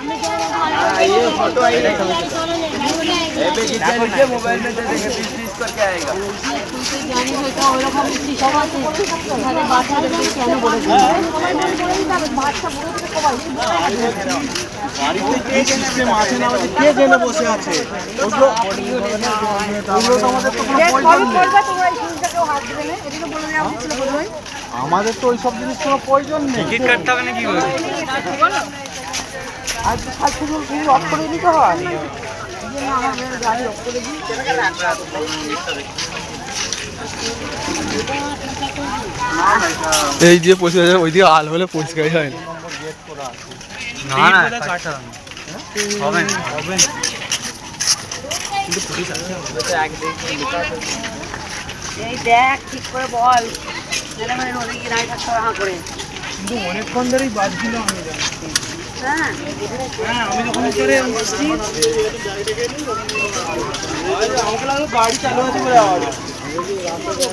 ये फोटो आई है मोबाइल में देखे पीस करके आएगा জানি হয়তো ওরকম সব আছে ওখানে বাচ্চাদের কেন বলেছে বাচ্চা বড় থেকে সবাই বাড়িতে কি সিস্টেম আছে না আছে কে জেনে বসে আছে ওগুলো তো আমাদের তো কোনো প্রয়োজন নেই আমাদের তো ওইসব জিনিস কোনো প্রয়োজন নেই টিকিট কাটতে হবে না কি করে আজ কাল থেকে অফ করে দিতে হয় গাড়ি অফ করে দিই এই যে পরিষ্কার ওইদিকে আল হলে পরিষ্কার হয় না না না হবে না হবে না কিন্তু পুলিশ আছে এই দেখ ঠিক করে বল মানে মানে রোদে গিয়ে দাঁড়িয়ে থাকতে হবে করে কিন্তু অনেকক্ষণ ধরেই বাজছিল আমি জানি হ্যাঁ হ্যাঁ আমি যখন করে আসছি আমাকে লাগলো গাড়ি চালু আছে বলে আওয়াজ সরকার